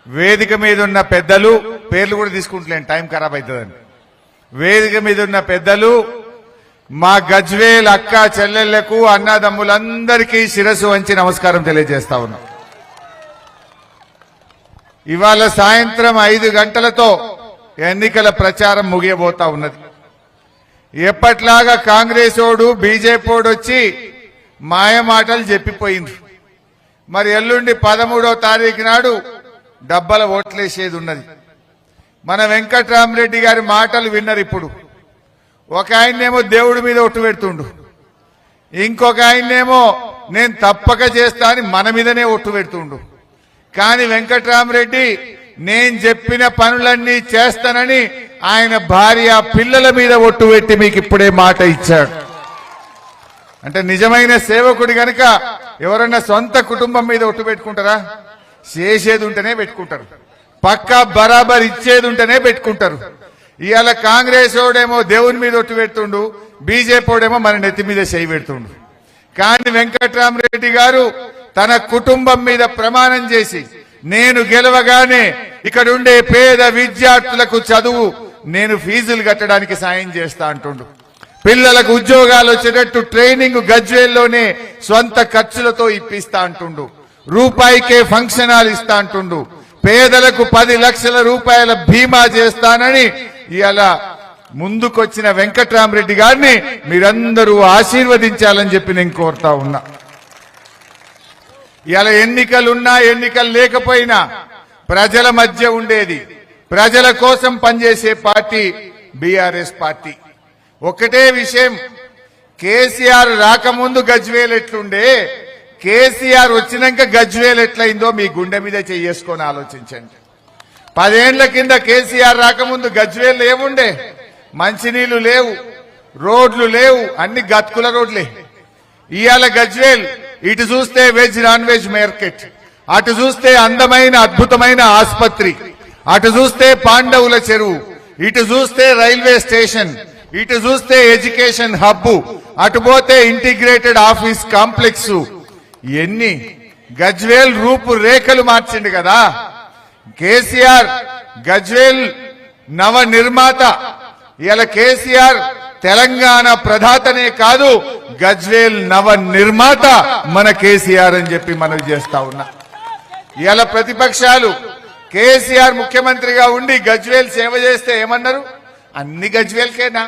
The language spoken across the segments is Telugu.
వేదిక మీద ఉన్న పెద్దలు పేర్లు కూడా తీసుకుంటలేను, టైం ఖరాబ్ అవుతుందని. వేదిక మీద ఉన్న పెద్దలు, మా గజ్వేల్ అక్క చెల్లెళ్లకు అన్నదమ్ములందరికీ శిరస్సు వంచి నమస్కారం తెలియజేస్తా ఉన్నాం. ఇవాళ సాయంత్రం 5 గంటలతో ఎన్నికల ప్రచారం ముగియబోతా ఉన్నది. ఎప్పట్లాగా కాంగ్రెస్ ఓడు బీజేపీ ఓడు వచ్చి మాయమాటలు చెప్పిపోయింది. మరి ఎల్లుండి 13వ తారీఖు నాడు డబ్బల ఓట్లేసేది ఉన్నది. మన వెంకట్రామరెడ్డి గారి మాటలు విన్నారు. ఇప్పుడు ఒక ఆయన్నేమో దేవుడి మీద ఒట్టు పెడుతుండు, ఇంకొక ఆయన్నేమో నేను తప్పక చేస్తా అని మన మీదనే ఒట్టు పెడుతుండు. కానీ వెంకట్రామరెడ్డి నేను చెప్పిన పనులన్నీ చేస్తానని ఆయన భార్య పిల్లల మీద ఒట్టు పెట్టి మీకు ఇప్పుడే మాట ఇచ్చాడు. అంటే నిజమైన సేవకుడి గనక ఎవరన్నా సొంత కుటుంబం మీద ఒట్టు పెట్టుకుంటారా? చేసేది ఉంటేనే పెట్టుకుంటారు, పక్కా బరాబర్ ఇచ్చేది ఉంటేనే పెట్టుకుంటారు. ఇవాళ కాంగ్రెస్ ఓడేమో దేవుని మీద ఒట్టు పెడుతుండు, బీజేపీ ఓడేమో మన నెత్తి మీద చేయి పెడుతుండు. కానీ వెంకట్రామరెడ్డి గారు తన కుటుంబం మీద ప్రమాణం చేసి నేను గెలవగానే ఇక్కడ ఉండే పేద విద్యార్థులకు చదువు నేను ఫీజులు కట్టడానికి సాయం చేస్తా అంటుండు. పిల్లలకు ఉద్యోగాలు వచ్చేటట్టు ట్రైనింగ్ గజ్వేల్లోనే స్వంత ఖర్చులతో ఇప్పిస్తా అంటుండు. రూపాయికే ఫంక్షన్ హాల్ ఇస్తా అంటుండు. పేదలకు 10 లక్షల రూపాయల బీమా చేస్తానని ఇలా ముందుకొచ్చిన వెంకట్రామరెడ్డి గారిని మీరందరూ ఆశీర్వదించాలని చెప్పి నేను కోరుతా ఉన్నా. ఇలా ఎన్నికలున్నా ఎన్నికలు లేకపోయినా ప్రజల మధ్య ఉండేది, ప్రజల కోసం పనిచేసే పార్టీ బీఆర్ఎస్ పార్టీ. ఒకటే విషయం, కేసీఆర్ రాకముందు గజ్వేల్ ఎట్లుండే, కేసీఆర్ వచ్చినాక గజ్వేల్ ఎట్లయిందో మీ గుండె మీద చేసుకొని ఆలోచించండి. 10 ఏళ్ల కింద కేసీఆర్ రాకముందు గజ్వేల్ ఏముండే? మంచినీళ్లు లేవు, రోడ్లు లేవు, అన్ని గతుకుల రోడ్లే. ఇవాళ గజ్వేల్ ఇటు చూస్తే వెజ్ నాన్ వెజ్ మార్కెట్, అటు చూస్తే అందమైన అద్భుతమైన ఆసుపత్రి, అటు చూస్తే పాండవుల చెరువు, ఇటు చూస్తే రైల్వే స్టేషన్, ఇటు చూస్తే ఎడ్యుకేషన్ హబ్, అటు పోతే ఇంటిగ్రేటెడ్ ఆఫీస్ కాంప్లెక్స్. ఎన్ని గజ్వేల్ రూపు రేఖలు మార్చిండు కదా కేసీఆర్. గజ్వేల్ నవ నిర్మాత. ఇలా కేసీఆర్ తెలంగాణ ప్రధాతనే కాదు, గజ్వేల్ నవ నిర్మాత మన కేసీఆర్ అని చెప్పి మనవి చేస్తా ఉన్నా. ఇలా ప్రతిపక్షాలు కేసీఆర్ ముఖ్యమంత్రిగా ఉండి గజ్వేల్ సేవ చేస్తే ఏమన్నారు? అన్ని గజ్వేల్కేనా?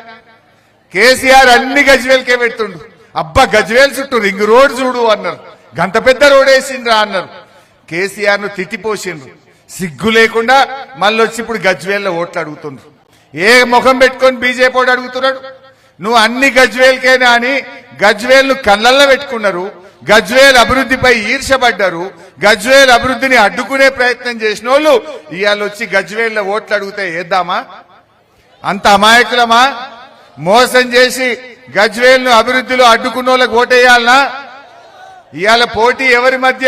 కేసీఆర్ అన్ని గజ్వేల్కే పెడుతుండు. అబ్బా గజ్వేల్ చుట్టూ రింగ్ రోడ్ చూడు అన్నారు, గంత పెద్ద రోడ్ వేసిండ్రా అన్నారు. కేసీఆర్ ను తిట్టిపోసిండ్రు. సిగ్గు లేకుండా మళ్ళీ వచ్చి ఇప్పుడు గజ్వేల్లో ఓట్లు అడుగుతుండ్రు. ఏ ముఖం పెట్టుకొని బీజేపీ ఓటు అడుగుతున్నాడు? నువ్వు అన్ని గజ్వేల్కేనా అని గజ్వేల్ ను కళ్ళల్లో పెట్టుకున్నారు. గజ్వేల్ అభివృద్ధిపై ఈర్షపడ్డారు. గజ్వేల్ అభివృద్ధిని అడ్డుకునే ప్రయత్నం చేసిన వాళ్ళు ఇవాళ వచ్చి గజ్వేల్లో ఓట్లు అడిగితే వేద్దామా? అంత అమాయకులమా? మోసం చేసి గజ్వేల్ ను అభివృద్ధిలో అడ్డుకున్న వాళ్ళకి ఓటేయాలనా? ఇవాళ పోటీ ఎవరి మధ్య?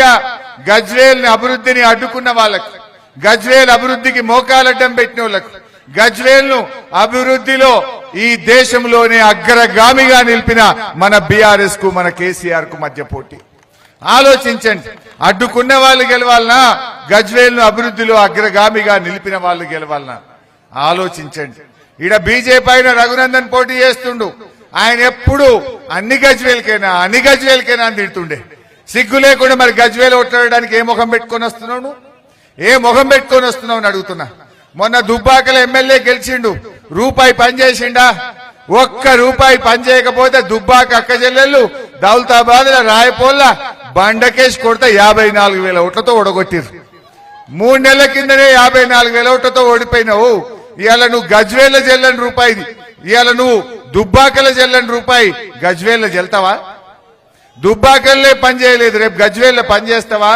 గజ్వేల్ ని అభివృద్ధిని అడ్డుకున్న వాళ్ళకు, గజ్వేల్ అభివృద్ధికి మోకాలడ్డం పెట్టిన వాళ్ళకు, గజ్వేల్ ను అభివృద్ధిలో ఈ దేశంలోనే అగ్రగామిగా నిలిపిన మన బీఆర్ఎస్ కు మన కేసీఆర్ కు మధ్య పోటీ. ఆలోచించండి. అడ్డుకున్న వాళ్ళు గెలవాలనా, గజ్వేల్ ను అభివృద్ధిలో అగ్రగామిగా నిలిపిన వాళ్ళు గెలవాలనా? ఆలోచించండి. ఈడ బీజేపీ అయిన రఘునందన్ పోటీ చేస్తుండు. ఆయన ఎప్పుడు అన్ని గజ్వేల్కేనా అన్ని గజ్వేల్కేనా అని తిడుతుండే. సిగ్గు లేకుండా మరి గజ్వేల్ ఓట్లాడడానికి ఏ ముఖం పెట్టుకొని వస్తున్నావు? ఏ ముఖం పెట్టుకొని వస్తున్నావు అని అడుగుతున్నా. మొన్న దుబ్బాకల ఎమ్మెల్యే గెలిచిండు, రూపాయి పని చేసిండా? ఒక్క రూపాయి పని చేయకపోతే దుబ్బాక అక్క చెల్లెళ్ళు దౌలతాబాద్ రాయపోల్ల బండకేసి కొడితే 54,000 ఓట్లతో ఓడగొట్టిరు. 3 నెలల కిందనే 54,000 ఓట్లతో ఓడిపోయినావు. ఇవాళ నువ్వు గజ్వేల్ల చెల్లని రూపాయి, ఇవాళ నువ్వు దుబ్బాకల చెల్లని రూపాయి గజ్వేల్ల చెల్తావా? దుబ్బాకల్లే పని చేయలేదు, రేపు గజ్వేల్లో పని చేస్తావా?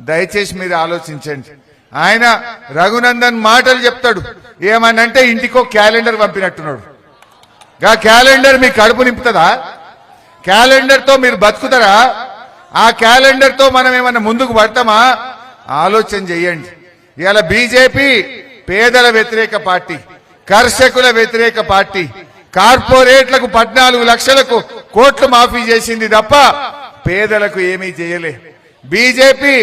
దయచేసి మీరు ఆలోచించండి. ఆయన రఘునందన్ మాటలు చెప్తాడు, ఏమనంటే ఇంటికో క్యాలెండర్ పంపినట్టున్నాడు. గా క్యాలెండర్ మీ కడుపు నింపుతుందా? క్యాలెండర్ తో మీరు బతుకుతారా? ఆ క్యాలెండర్ తో మనం ఏమన్నా ముందుకు పడతామా? ఆలోచన చెయ్యండి. ఇవాళ బీజేపీ పేదల వ్యతిరేక పార్టీ, కర్షకుల వ్యతిరేక పార్టీ, కార్పొరేట్లకు 14 లక్షలకు కోట్లు మాఫీ చేసింది తప్ప పేదలకు ఏమీ చేయలే. బీజేపీ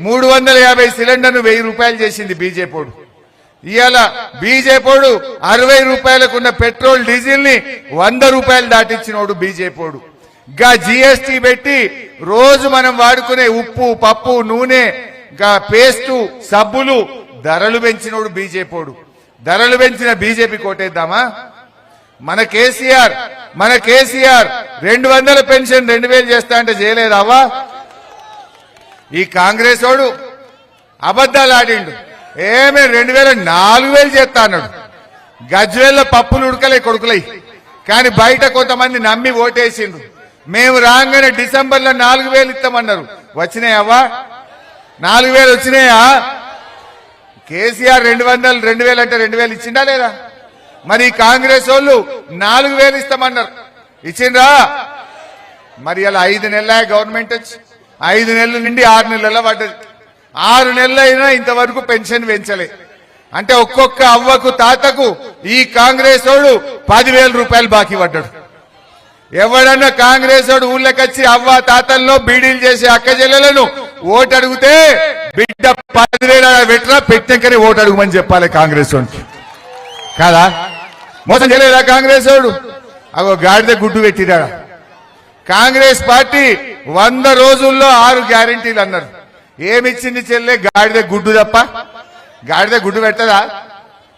350 సిలిండర్ను 1000 రూపాయలు చేసింది బీజేపీడు. ఇవాళ బీజేపీడు 60 రూపాయలకున్న పెట్రోల్ డీజిల్ ని 100 రూపాయలు దాటించినోడు బీజేపీడు. గా జీఎస్టీ పెట్టి రోజు మనం వాడుకునే ఉప్పు పప్పు నూనె గా పేస్టు సబ్బులు ధరలు పెంచినోడు బీజేపీడు. ధరలు పెంచిన బీజేపీ కోటేద్దామా? మన కేసీఆర్ 200 పెన్షన్ 2000 చేస్తా అంటే చేయలేదావా? ఈ కాంగ్రెస్ వాడు అబద్దాలు ఆడిండు. ఏమే 2000 4000 చేస్తా అన్నాడు. గజ్వేల్లో పప్పులు ఉడకలే కొడుకులై. కానీ బయట కొంతమంది నమ్మి ఓటేసిండ్రు. మేము రాగానే డిసెంబర్లో 4000 ఇస్తామన్నారు. వచ్చినాయవ్వా? 4000 వచ్చినాయా? కేసీఆర్ 200 2000 అంటే 2000 ఇచ్చిండా లేదా? మరి కాంగ్రెస్ వాళ్ళు 4000 ఇస్తామన్నారు. ఇచ్చిండ్రా? మరి అలా 5 నెలల గవర్నమెంట్ వచ్చి 5 నెలల నుండి 6 నెలల పడ్డది. 6 నెలలైనా ఇంతవరకు పెన్షన్ పెంచలే. అంటే ఒక్కొక్క అవ్వకు తాతకు ఈ కాంగ్రెస్ వాడు 10,000 రూపాయలు బాకీ పడ్డాడు. ఎవడన్నా కాంగ్రెస్ వాడు ఊళ్ళకొచ్చి అవ్వ తాతల్లో బీడీలు చేసే అక్క చెల్లెలను ఓటు అడిగితే బిడ్డ 10,000 పెట్టరా పెట్టినాకనే ఓటు అడుగుమని చెప్పాలి కాంగ్రెస్ వాడికి. కాదా? మోసం చేయలేదా కాంగ్రెస్ వాడు? అగో గాడిద గుడ్డు పెట్టిరా. కాంగ్రెస్ పార్టీ 100 రోజుల్లో 6 గ్యారంటీలు అన్నారు. ఏమిచ్చింది చెల్లె? గాడిద గుడ్డు తప్ప. గాడిద గుడ్డు పెట్టదా?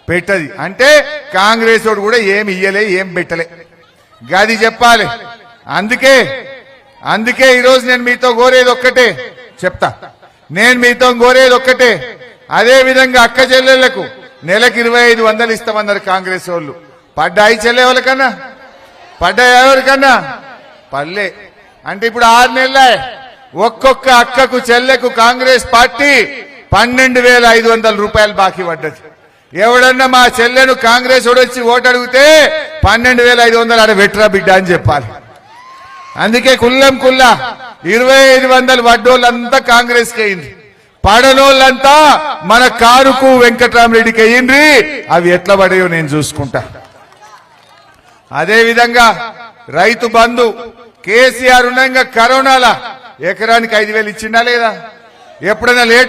పెట్టది. అంటే కాంగ్రెస్ వాడు కూడా ఏమి ఇయ్యలే, ఏం పెట్టలే. గది చెప్పాలి. అందుకే ఈరోజు నేను మీతో కోరేది ఒక్కటే చెప్తా. అదే విధంగా అక్క చెల్లెళ్లకు నెలకు 2500 ఇస్తామన్నారు కాంగ్రెస్ వాళ్ళు. పడ్డాయి చెల్లె వాళ్ళకన్నా? పడ్డాయి ఎవరికన్నా? పల్లె. అంటే ఇప్పుడు 6 నెలలే ఒక్కొక్క అక్కకు చెల్లెకు కాంగ్రెస్ పార్టీ 12,500 రూపాయలు బాకీ పడ్డది. ఎవడన్నా మా చెల్లెను కాంగ్రెస్ వచ్చి ఓటు అడిగితే 12,500 ఆడ వెట్రా బిడ్డ అని చెప్పాలి. అందుకే కుల్లం 2,500 వడ్డోళ్ళంతా కాంగ్రెస్ కి అయింది. పడనోళ్ళంతా మన కారుకు వెంకట్రామరెడ్డికి అయ్యిండ్రి. అవి ఎట్లా పడాయో నేను చూసుకుంటా. అదే విధంగా రైతు బంధు కేసీఆర్ ఉండగా కరోనాల ఎకరానికి 5,000 ఇచ్చిండా లేదా? ఎప్పుడైనా లేట్